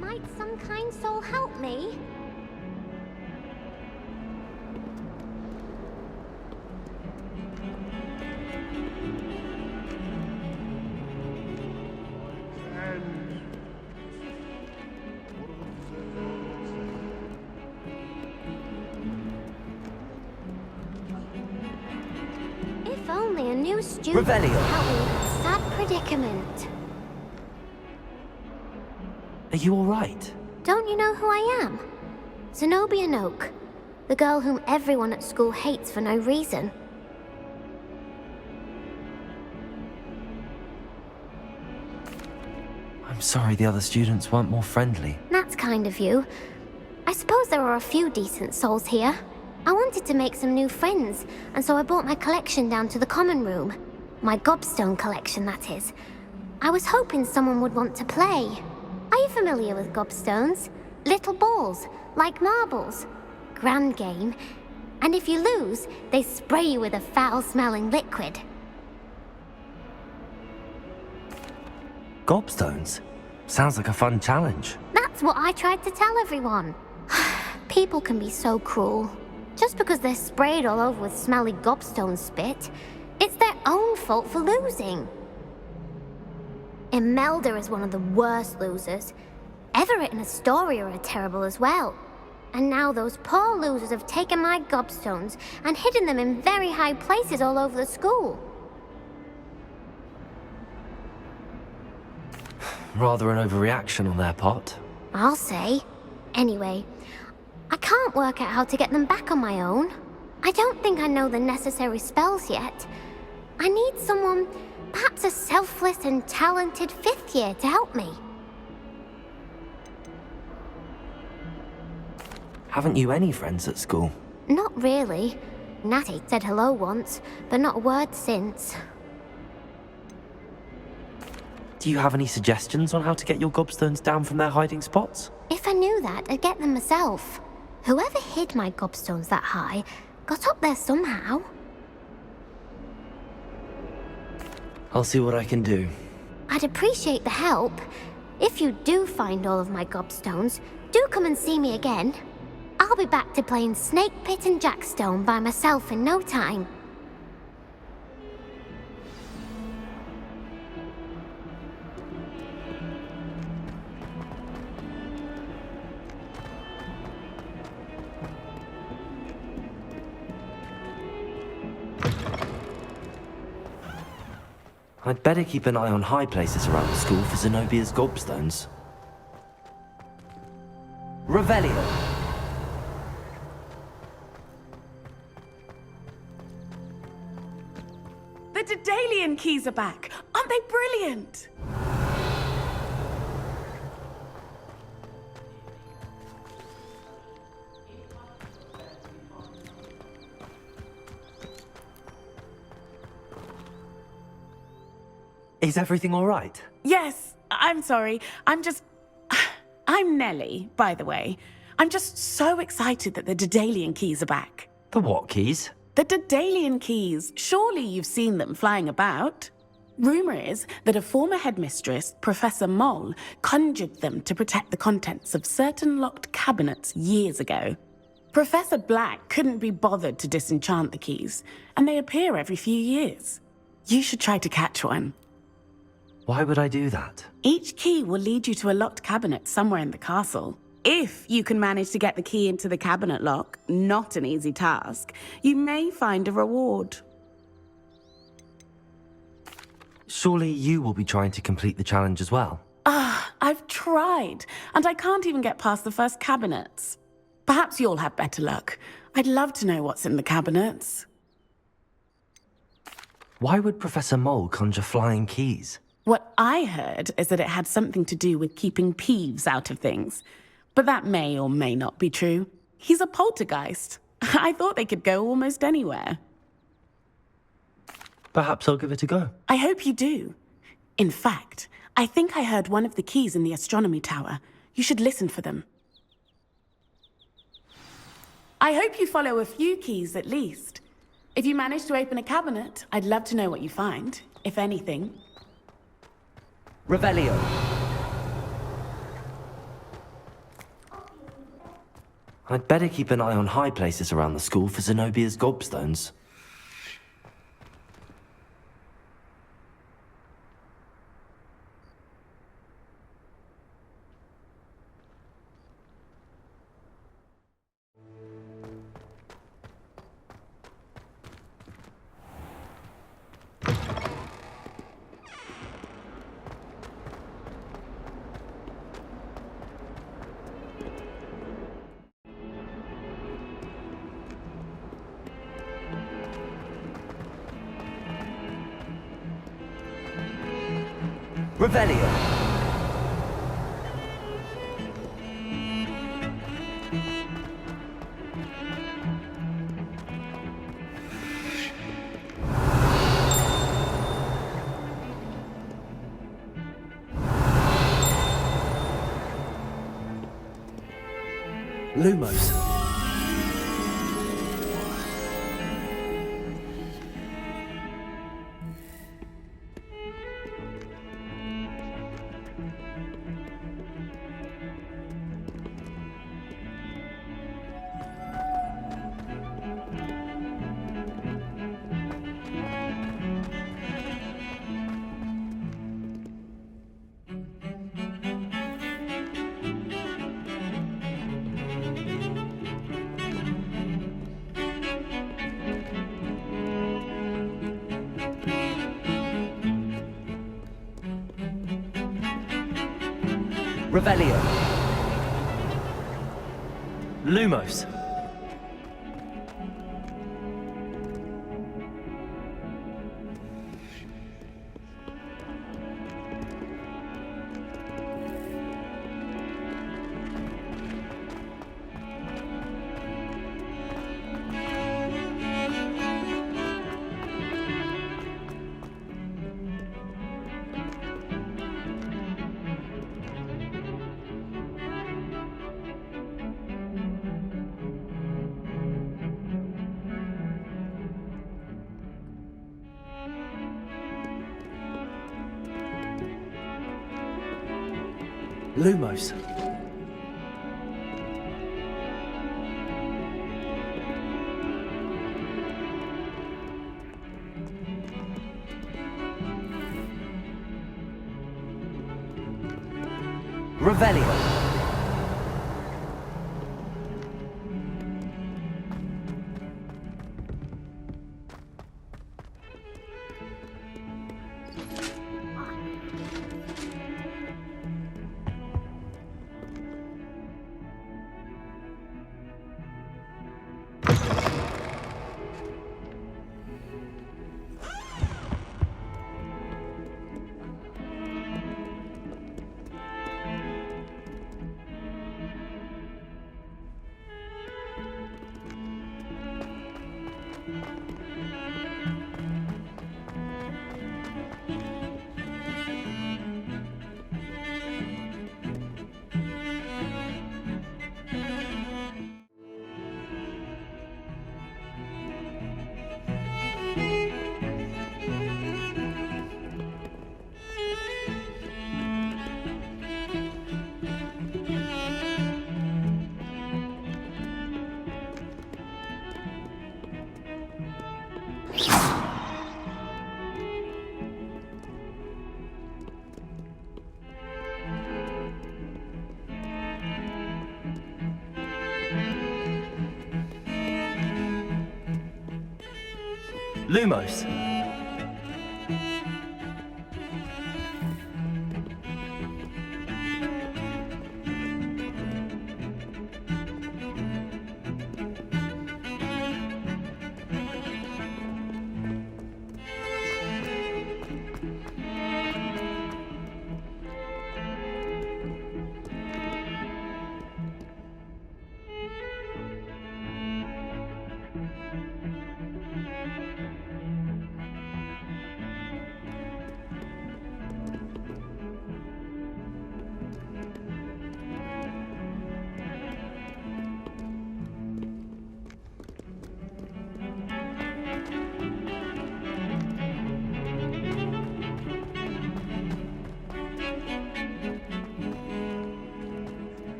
Might some kind soul help me? If only a new student could help me with a sad predicament. Are you alright? Don't you know who I am? Zenobia Noak, the girl whom everyone at school hates for no reason. I'm sorry the other students weren't more friendly. That's kind of you. I suppose there are a few decent souls here. I wanted to make some new friends, and so I brought my collection down to the common room. My gobstone collection, that is. I was hoping someone would want to play. Are you familiar with gobstones? Little balls, like marbles. Grand game. And if you lose, they spray you with a foul-smelling liquid. Gobstones? Sounds like a fun challenge. That's what I tried to tell everyone. People can be so cruel. Just because they're sprayed all over with smelly gobstone spit, it's their own fault for losing. Imelda is one of the worst losers. Everett and Astoria are terrible as well. And now those poor losers have taken my gobstones and hidden them in very high places all over the school. Rather an overreaction on their part. I'll say. Anyway, I can't work out how to get them back on my own. I don't think I know the necessary spells yet. I need someone, perhaps a selfless and talented fifth year to help me. Haven't you any friends at school? Not really. Natty said hello once, but not a word since. Do you have any suggestions on how to get your gobstones down from their hiding spots? If I knew that, I'd get them myself. Whoever hid my gobstones that high got up there somehow. I'll see what I can do. I'd appreciate the help. If you do find all of my gobstones, do come and see me again. I'll be back to playing Snake Pit and Jackstone by myself in no time. I'd better keep an eye on high places around the school for Zenobia's gobstones. Revelio! The Daedalian Keys are back! Aren't they brilliant? Is everything alright? Yes, I'm sorry. I'm Nellie, by the way. I'm just so excited that the Daedalian Keys are back. The what keys? The Daedalian Keys. Surely you've seen them flying about. Rumour is that a former headmistress, Professor Moll, conjured them to protect the contents of certain locked cabinets years ago. Professor Black couldn't be bothered to disenchant the keys, and they appear every few years. You should try to catch one. Why would I do that? Each key will lead you to a locked cabinet somewhere in the castle. If you can manage to get the key into the cabinet lock, not an easy task, you may find a reward. Surely you will be trying to complete the challenge as well? I've tried, and I can't even get past the first cabinets. Perhaps you'll have better luck. I'd love to know what's in the cabinets. Why would Professor Mole conjure flying keys? What I heard is that it had something to do with keeping Peeves out of things. But that may or may not be true. He's a poltergeist. I thought they could go almost anywhere. Perhaps I'll give it a go. I hope you do. In fact, I think I heard one of the keys in the astronomy tower. You should listen for them. I hope you follow a few keys at least. If you manage to open a cabinet, I'd love to know what you find, if anything. Revelio. I'd better keep an eye on high places around the school for Zenobia's gobstones. Revelio. Lumos. Revelio. Lumos. Lumos. Revelio. Lumos.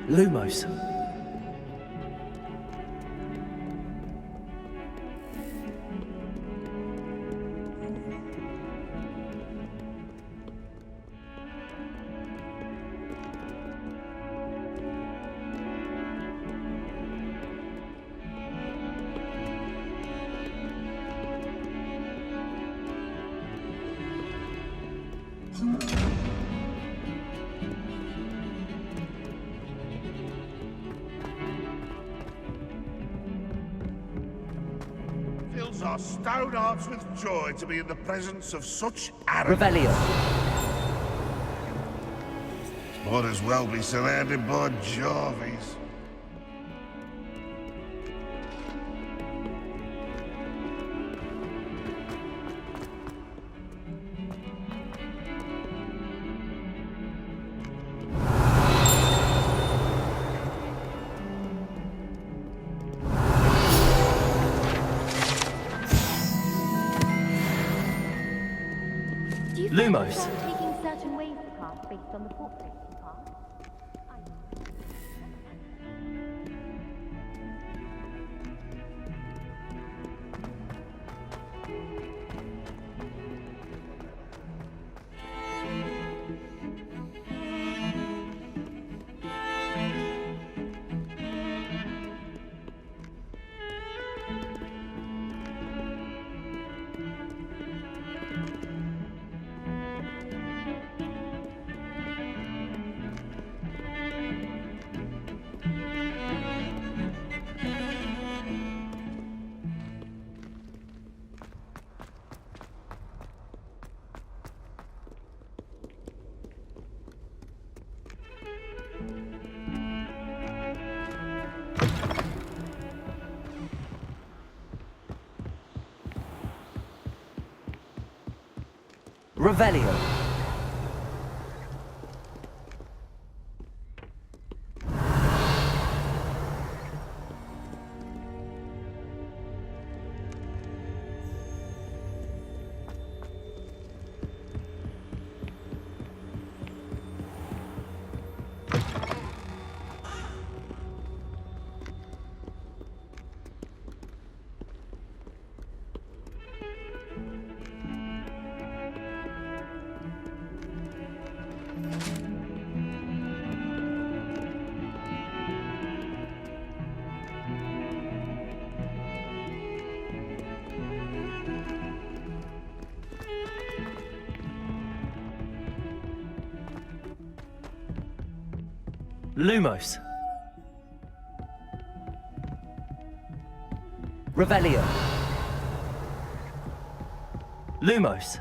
Lumos. Fills our stout hearts with joy to be in the presence of such arrogance. Revelio. Might as well be surrounded by Jarvies. Do you Lumos. focus on taking certain ways to cast based on the portraits you cast? Revelio. Lumos. Revelio. Lumos.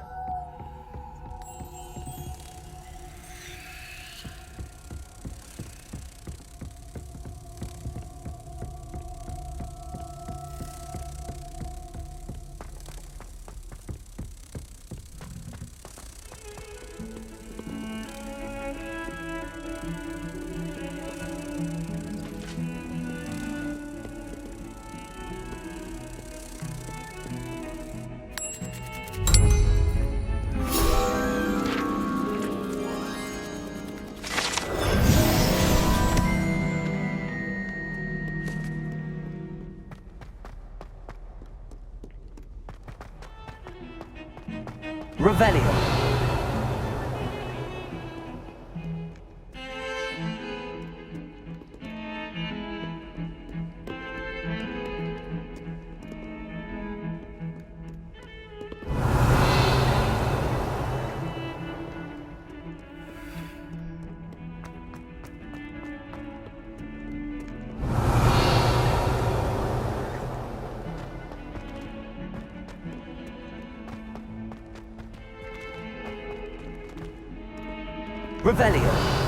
Revelio. Revelio.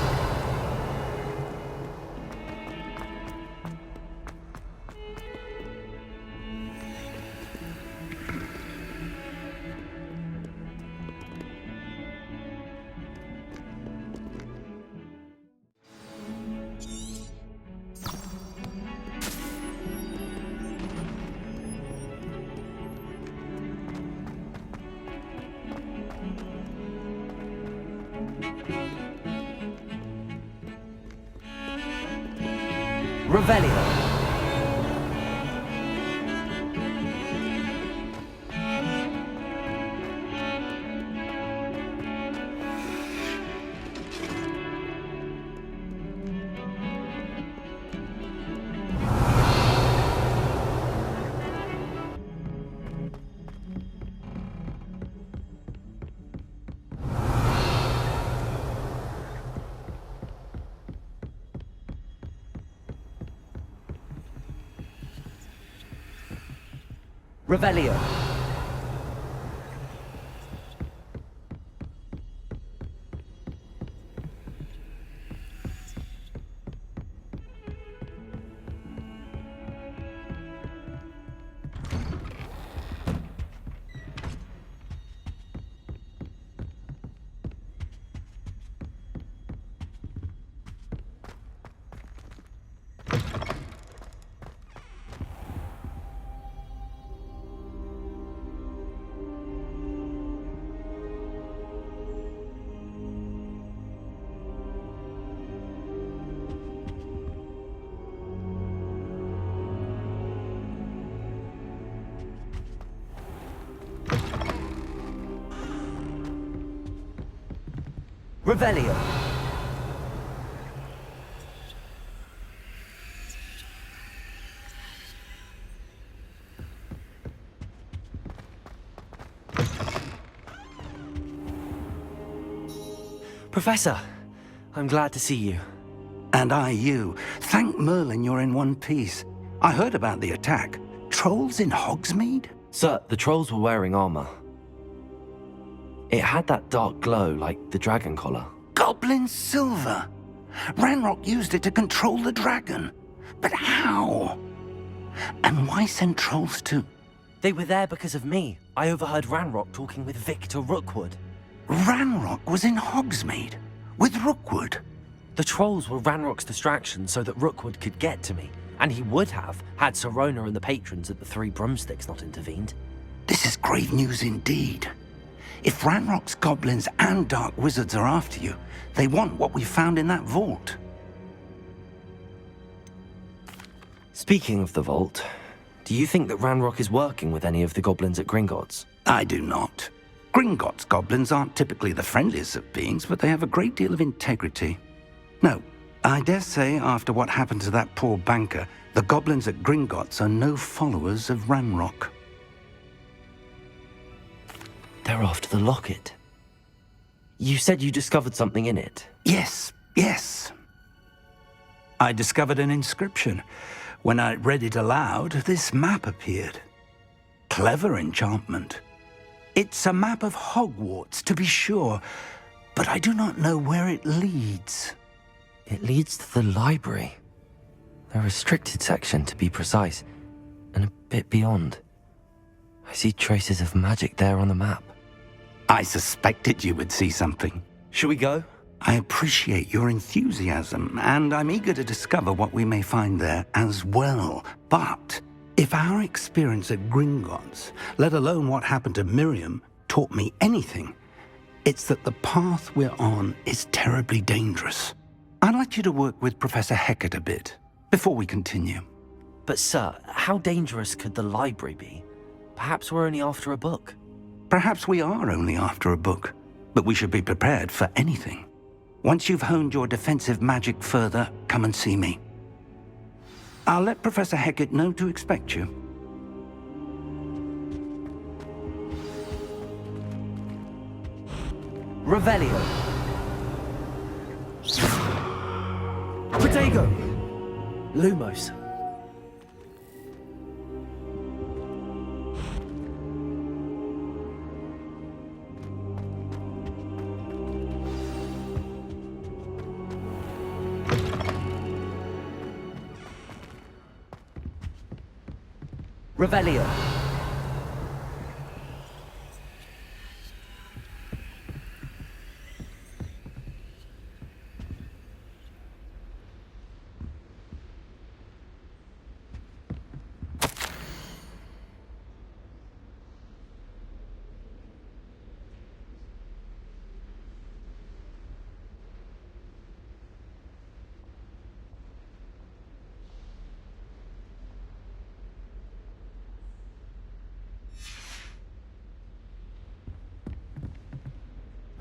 Revelio. Revelio. Revelio. Professor, I'm glad to see you. And I you. Thank Merlin you're in one piece. I heard about the attack. Trolls in Hogsmeade? Sir, the trolls were wearing armor. It had that dark glow like the dragon collar. Goblin silver! Ranrock used it to control the dragon. But how? And why send trolls too? They were there because of me. I overheard Ranrock talking with Victor Rookwood. Ranrock was in Hogsmeade? With Rookwood? The trolls were Ranrock's distraction so that Rookwood could get to me. And he would have, had Sirona and the patrons at the Three Broomsticks not intervened. This is grave news indeed. If Ranrock's goblins and dark wizards are after you, they want what we found in that vault. Speaking of the vault, do you think that Ranrock is working with any of the goblins at Gringotts? I do not. Gringotts goblins aren't typically the friendliest of beings, but they have a great deal of integrity. No, I dare say after what happened to that poor banker, the goblins at Gringotts are no followers of Ranrock. They're after the locket. You said you discovered something in it. Yes. I discovered an inscription. When I read it aloud, this map appeared. Clever enchantment. It's a map of Hogwarts, to be sure, but I do not know where it leads. It leads to the library. The restricted section, to be precise, and a bit beyond. I see traces of magic there on the map. I suspected you would see something. Shall we go? I appreciate your enthusiasm, and I'm eager to discover what we may find there as well. But if our experience at Gringotts, let alone what happened to Miriam, taught me anything, it's that the path we're on is terribly dangerous. I'd like you to work with Professor Hecat a bit before we continue. But sir, how dangerous could the library be? Perhaps we're only after a book. Perhaps we are only after a book, but we should be prepared for anything. Once you've honed your defensive magic further, come and see me. I'll let Professor Hecat know to expect you. Revelio. Protego. Lumos. Revelio.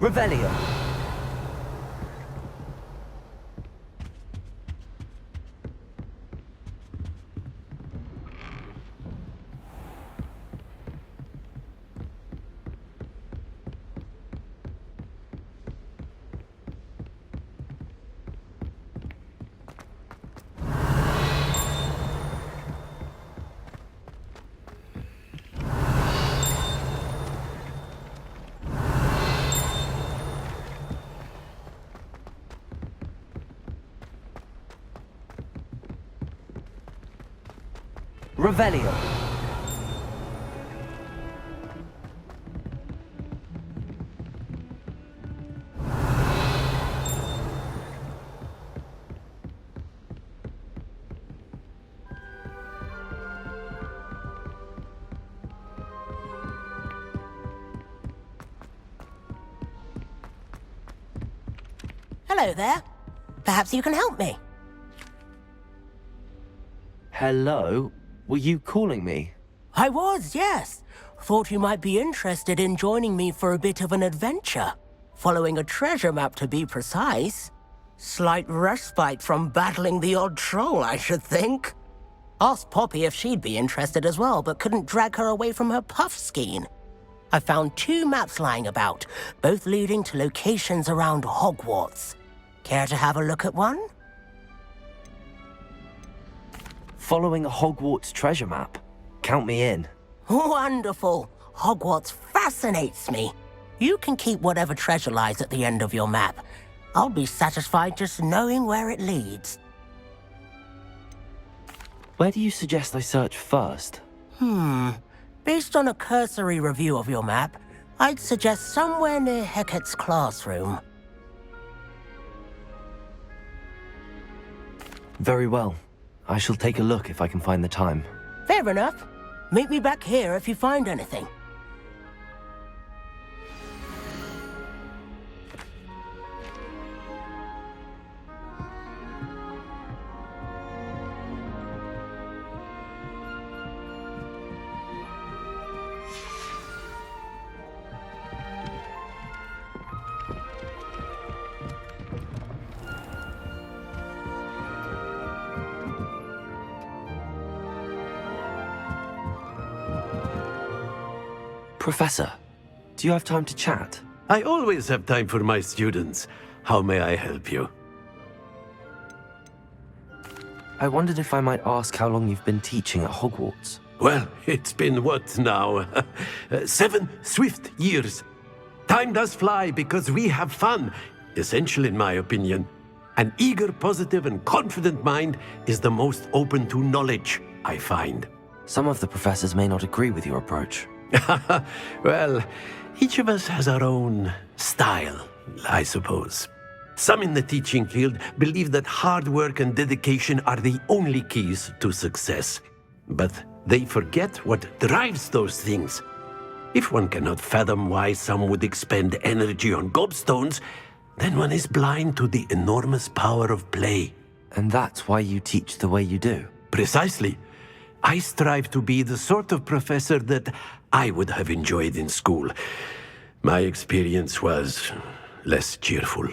Revelio. Revelio. Hello there. Perhaps you can help me. Hello? Were you calling me? I was, yes. Thought you might be interested in joining me for a bit of an adventure. Following a treasure map, to be precise. Slight respite from battling the odd troll, I should think. Asked Poppy if she'd be interested as well, but couldn't drag her away from her puff skein. I found 2 maps lying about, both leading to locations around Hogwarts. Care to have a look at one? Following a Hogwarts treasure map? Count me in. Wonderful. Hogwarts fascinates me. You can keep whatever treasure lies at the end of your map. I'll be satisfied just knowing where it leads. Where do you suggest I search first? Based on a cursory review of your map, I'd suggest somewhere near Hecat's classroom. Very well. I shall take a look if I can find the time. Fair enough. Meet me back here if you find anything. Professor, do you have time to chat? I always have time for my students. How may I help you? I wondered if I might ask how long you've been teaching at Hogwarts. Well, it's been what now? 7 swift years. Time does fly because we have fun. Essential in my opinion. An eager, positive, and confident mind is the most open to knowledge, I find. Some of the professors may not agree with your approach. Well, each of us has our own style, I suppose. Some in the teaching field believe that hard work and dedication are the only keys to success. But they forget what drives those things. If one cannot fathom why some would expend energy on gobstones, then one is blind to the enormous power of play. And that's why you teach the way you do? Precisely. I strive to be the sort of professor that I would have enjoyed in school. My experience was less cheerful.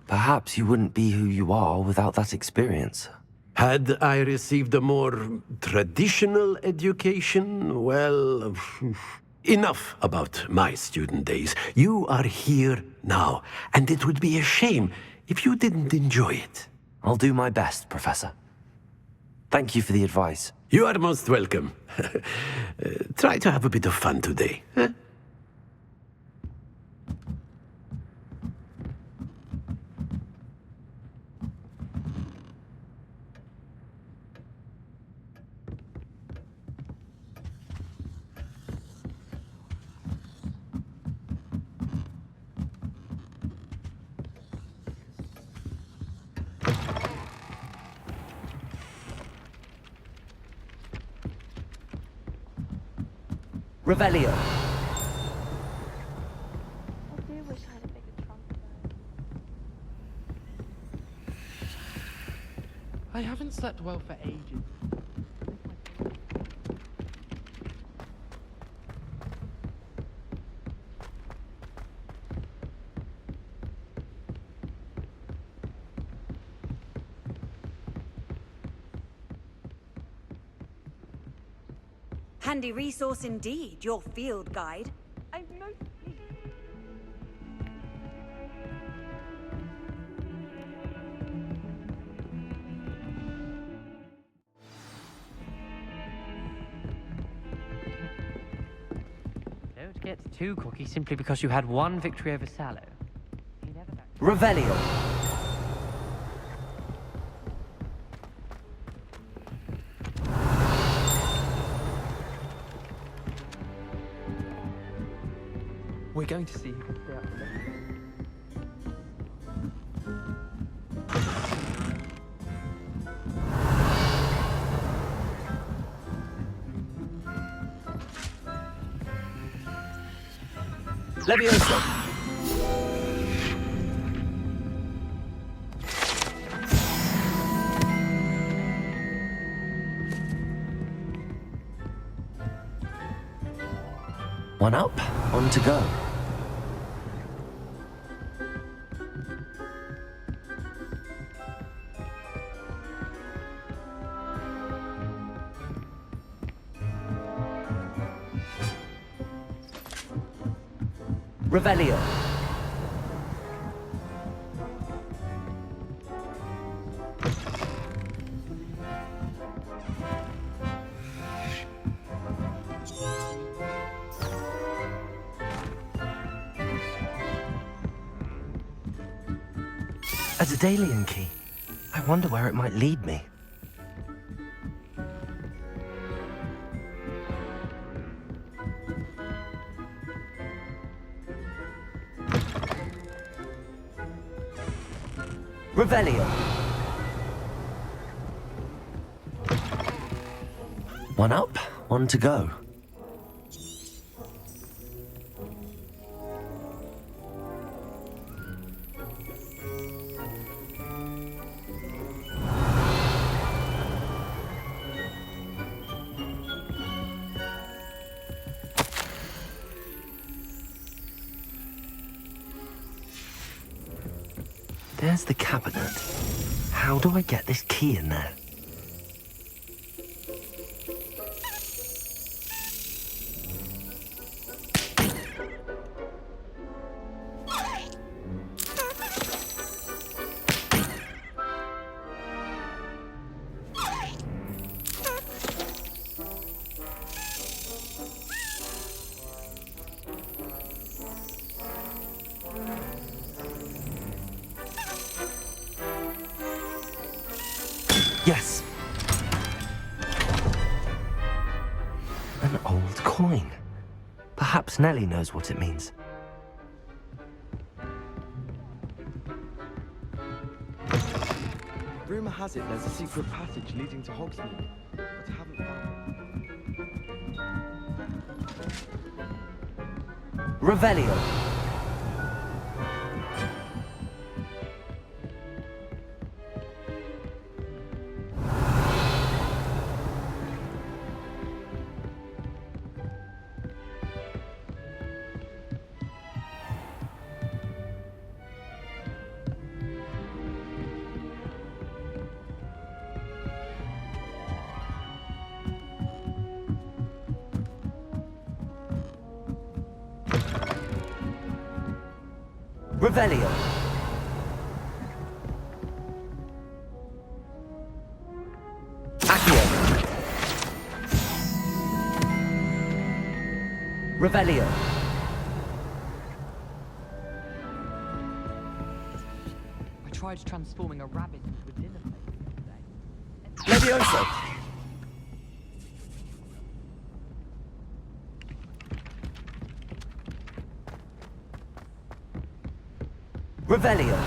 Perhaps you wouldn't be who you are without that experience. Had I received a more traditional education, well, enough about my student days. You are here now, and it would be a shame if you didn't enjoy it. I'll do my best, Professor. Thank you for the advice. You are most welcome. Try to have a bit of fun today. Huh? Revelio. I do wish I had a bigger trunk though. I haven't slept well for ages. Handy resource indeed, your field guide. I've no. Don't get too cocky simply because you had one victory over Sallow. Revelio. We're going to see who can stay up for that. Levioso. One up, on to go. Revelio. A Daedalian Key. I wonder where it might lead me. Revelio. One up, one to go. There's the cabinet. How do I get this key in there? Yes. An old coin. Perhaps Nellie knows what it means. Rumor has it there's a secret passage leading to Hogsmeade, but I haven't found it. Revelio. Revelio. Accio. Revelio. I tried transforming a rabbit into a dinner plate today. Levioso. Revelio.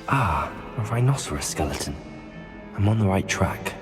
Ah, a rhinoceros skeleton. I'm on the right track.